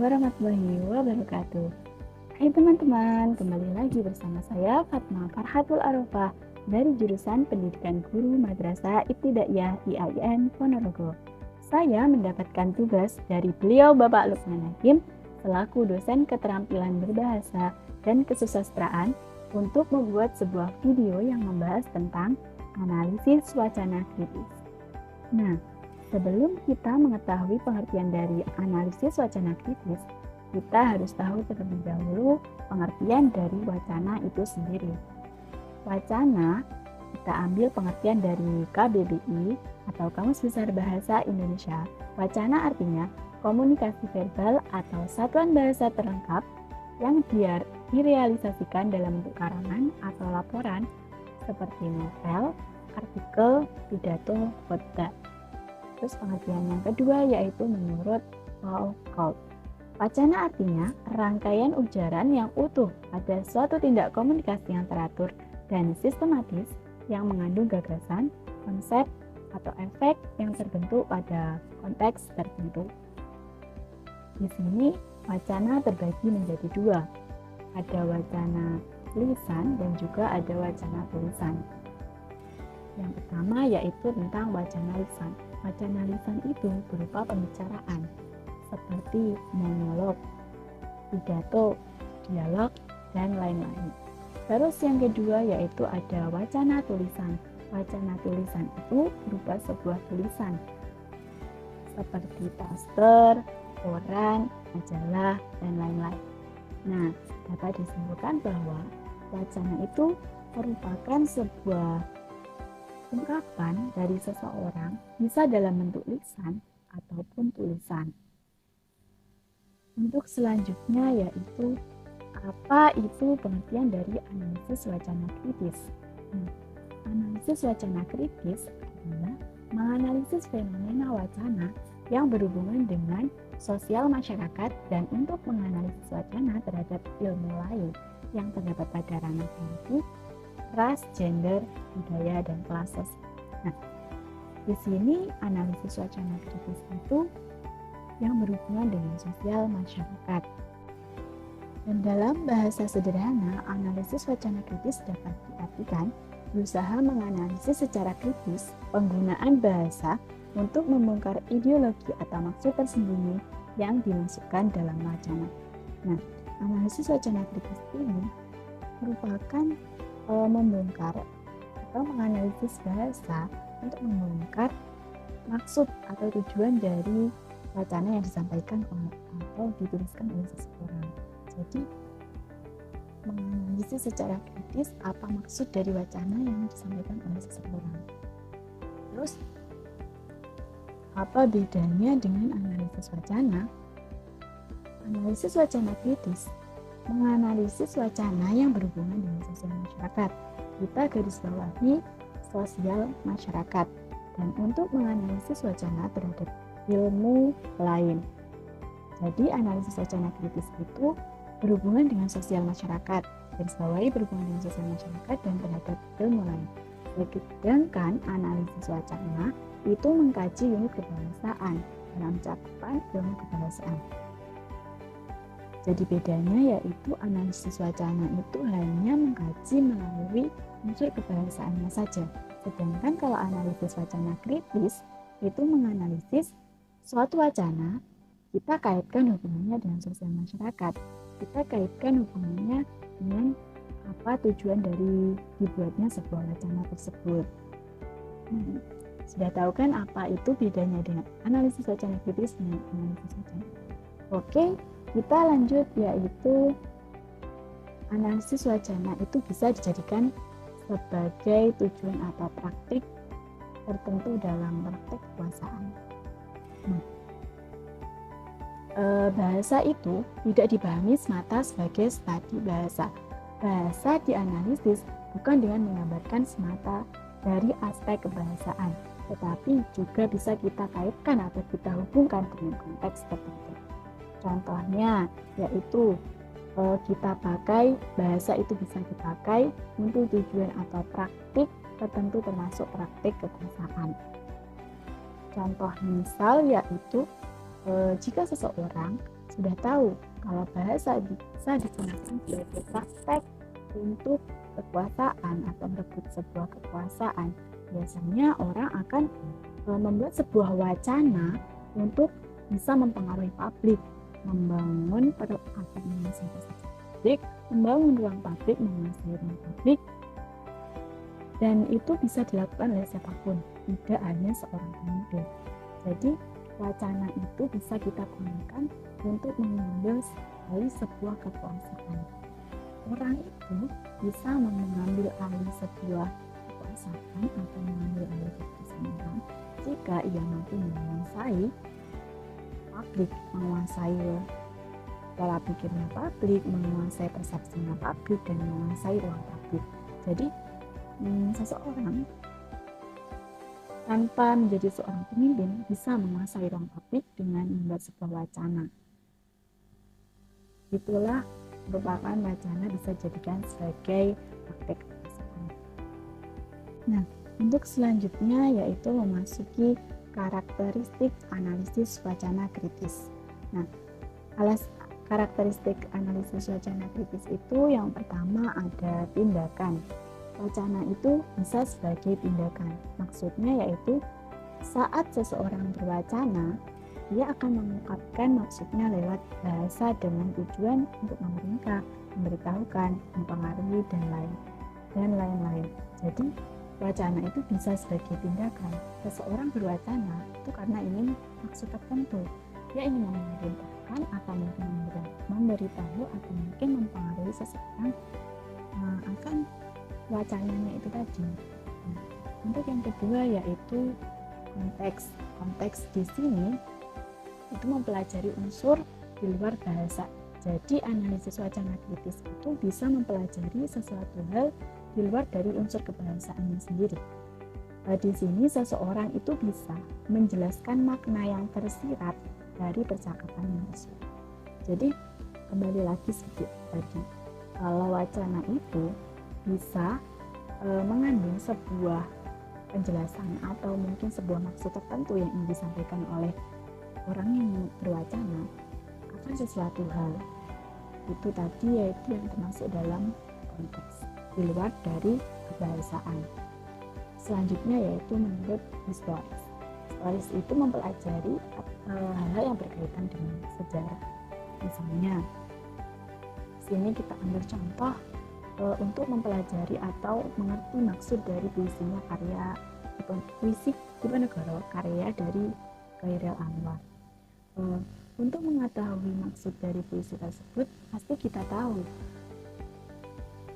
warahmatullahi wabarakatuh. Hai teman-teman, kembali lagi bersama saya Fatma Farhatul Arofah dari jurusan Pendidikan Guru Madrasah Ibtidaiyah IAIN Ponorogo. Saya mendapatkan tugas dari beliau Bapak Lukman Hakim selaku dosen keterampilan berbahasa dan kesusastraan untuk membuat sebuah video yang membahas tentang analisis wacana kritis. Nah, sebelum kita mengetahui pengertian dari analisis wacana kritis, kita harus tahu terlebih dahulu pengertian dari wacana itu sendiri. Wacana kita ambil pengertian dari KBBI atau Kamus Besar Bahasa Indonesia. Wacana artinya komunikasi verbal atau satuan bahasa terlengkap yang direalisasikan dalam bentuk karangan atau laporan seperti novel, artikel, pidato, khotbah. Terus pengertian yang kedua yaitu menurut Foucault. Wacana artinya rangkaian ujaran yang utuh pada suatu tindak komunikasi yang teratur dan sistematis yang mengandung gagasan, konsep, atau efek yang terbentuk pada konteks tertentu. Di sini wacana terbagi menjadi dua. Ada wacana lisan dan juga ada wacana tulisan. Yang pertama yaitu tentang wacana lisan. Wacana lisan itu berupa pembicaraan seperti monolog, pidato, dialog, dan lain-lain. Terus yang kedua yaitu ada wacana tulisan. Wacana tulisan itu berupa sebuah tulisan seperti poster, koran, majalah, dan lain-lain. Nah, dapat disimpulkan bahwa wacana itu merupakan sebuah ungkapan dari seseorang bisa dalam bentuk lisan ataupun tulisan. Untuk selanjutnya yaitu apa itu pengertian dari analisis wacana kritis. Analisis wacana kritis adalah menganalisis fenomena wacana yang berhubungan dengan sosial masyarakat dan untuk menganalisis wacana terhadap ilmu lain yang terdapat pada ranah politik, ras, gender, budaya, dan kelas sosial. Nah, di sini analisis wacana kritis itu yang berhubungan dengan sosial masyarakat. Dan dalam bahasa sederhana, analisis wacana kritis dapat diartikan berusaha menganalisis secara kritis penggunaan bahasa untuk membongkar ideologi atau maksud tersembunyi yang dimasukkan dalam wacana. Nah, analisis wacana kritis ini merupakan membongkar atau menganalisis bahasa untuk membongkar maksud atau tujuan dari wacana yang disampaikan atau dituliskan oleh seseorang. Jadi, menganalisis secara kritis apa maksud dari wacana yang disampaikan oleh seseorang. Terus, apa bedanya dengan analisis wacana? Analisis wacana kritis menganalisis wacana yang berhubungan dengan sosial masyarakat. Kita garis bawahi sosial masyarakat. Dan untuk menganalisis wacana terhadap ilmu lain. Jadi analisis wacana kritis itu berhubungan dengan sosial masyarakat. Garis bawahi berhubungan dengan sosial masyarakat dan terhadap ilmu lain. Sedangkan analisis wacana itu mengkaji unit kebahasaan dalam cakupan ilmu kebahasaan. Jadi bedanya yaitu analisis wacana itu hanya mengkaji melalui unsur kebahasaannya saja. Sedangkan kalau analisis wacana kritis itu menganalisis suatu wacana, kita kaitkan hubungannya dengan sosial masyarakat. Kita kaitkan hubungannya dengan apa tujuan dari dibuatnya sebuah wacana tersebut. Sudah tahu kan apa itu bedanya dengan analisis wacana kritis dan analisis wacana. Oke, kita lanjut yaitu analisis wacana itu bisa dijadikan sebagai tujuan atau praktik tertentu dalam praktik kekuasaan. Bahasa itu tidak dipahami semata sebagai studi bahasa. Bahasa dianalisis bukan dengan menggambarkan semata dari aspek kebahasaan, tetapi juga bisa kita kaitkan atau kita hubungkan dengan konteks tertentu. Contohnya yaitu kita pakai bahasa itu bisa dipakai untuk tujuan atau praktik tertentu termasuk praktik kekuasaan. Contoh misal yaitu jika seseorang sudah tahu kalau bahasa bisa digunakan sebagai praktek untuk kekuasaan atau merebut sebuah kekuasaan. Biasanya orang akan membuat sebuah wacana untuk bisa mempengaruhi publik, membangun menguasai publik, membangun ruang publik, menguasai ruang publik, dan itu bisa dilakukan oleh siapapun, tidak hanya seorang pemimpin. Jadi wacana itu bisa kita gunakan untuk mengambil alih sebuah kekuasaan. Orang itu bisa mengambil alih sebuah kekuasaan atau mengambil alih kekuasaan orang jika ia mampu menguasai publik, menguasai pola pikirnya publik, menguasai persepsinya publik, dan menguasai ruang publik. Jadi seseorang tanpa menjadi seorang pemimpin bisa menguasai ruang publik dengan membuat sebuah wacana. Itulah merupakan wacana bisa dijadikan sebagai praktek kekuasaan. Nah, untuk selanjutnya yaitu memasuki karakteristik analisis wacana kritis. Nah, karakteristik analisis wacana kritis itu yang pertama ada tindakan. Wacana itu bisa sebagai tindakan. Maksudnya yaitu saat seseorang berwacana, dia akan mengungkapkan maksudnya lewat bahasa dengan tujuan untuk memerintah, memberitahukan, mempengaruhi, dan lain-lain. Jadi, wacana itu bisa sebagai tindakan. Seseorang berwacana itu karena ingin maksud tertentu. Dia ingin memerintahkan atau mungkin memberitahu atau mungkin mempengaruhi seseorang akan wacananya itu tadi. Nah, untuk yang kedua yaitu konteks. Konteks di sini itu mempelajari unsur di luar bahasa. Jadi analisis wacana kritis itu bisa mempelajari sesuatu hal di luar dari unsur kebahasaannya sendiri. Di sini seseorang itu bisa menjelaskan makna yang tersirat dari percakapan yang tersebut. Jadi kembali lagi sedikit tadi, kalau wacana itu bisa mengandung sebuah penjelasan atau mungkin sebuah maksud tertentu yang ingin disampaikan oleh orang yang berwacana akan sesuatu hal. Itu tadi yaitu yang termasuk dalam konteks di luar dari kebahasaan. Selanjutnya yaitu menurut historis. Historis itu mempelajari hal-hal yang berkaitan dengan sejarah. Misalnya, di sini kita ambil contoh untuk mempelajari atau mengerti maksud dari puisinya puisi Diponegoro karya dari Chairil Anwar. Untuk mengetahui maksud dari puisi tersebut, pasti kita tahu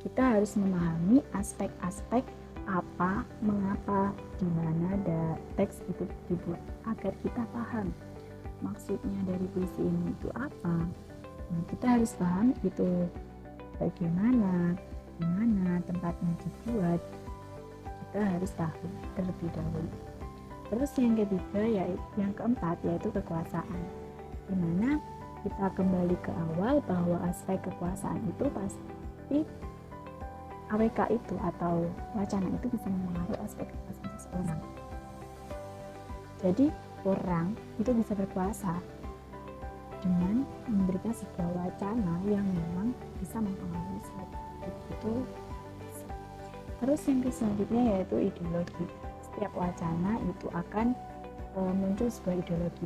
kita harus memahami aspek-aspek apa, mengapa, di mana teks itu dibuat agar kita paham maksudnya dari puisi ini itu apa. Nah, kita harus paham itu bagaimana, di mana tempatnya dibuat, kita harus tahu terlebih dahulu. Terus yang ketiga yang keempat yaitu kekuasaan, di mana kita kembali ke awal bahwa aspek kekuasaan itu pasti AWK itu atau wacana itu bisa mempengaruhi aspek kekuasaan seseorang. Jadi orang itu bisa berkuasa dengan memberikan sebuah wacana yang memang bisa mempengaruhi itu. Terus yang selanjutnya yaitu ideologi. Setiap wacana itu akan muncul sebuah ideologi.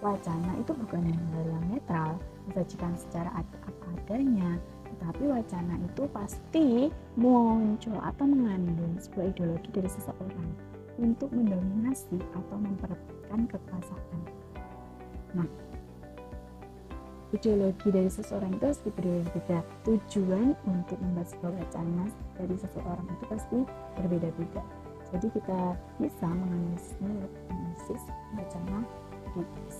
Wacana itu bukan hal yang netral, disajikan secara apa adanya, tetapi wacana itu pasti muncul atau mengandung sebuah ideologi dari seseorang untuk mendominasi atau memperebutkan kekuasaan. Nah, ideologi dari seseorang itu pasti berbeda. Tujuan untuk membuat sebuah wacana dari seseorang itu pasti berbeda-beda. Jadi kita bisa menganalisis wacana kritis.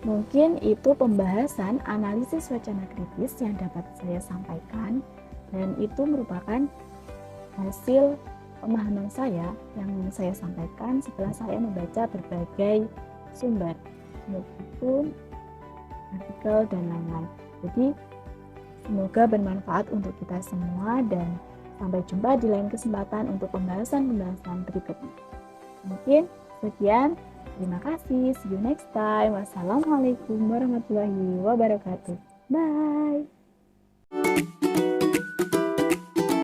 Mungkin itu pembahasan analisis wacana kritis yang dapat saya sampaikan, dan itu merupakan hasil pemahaman saya yang saya sampaikan setelah saya membaca berbagai sumber, buku, artikel, dan lain-lain. Jadi semoga bermanfaat untuk kita semua, dan sampai jumpa di lain kesempatan untuk pembahasan berikutnya. Mungkin sekian, Terima kasih, see you next time. Wassalamualaikum warahmatullahi wabarakatuh. Bye.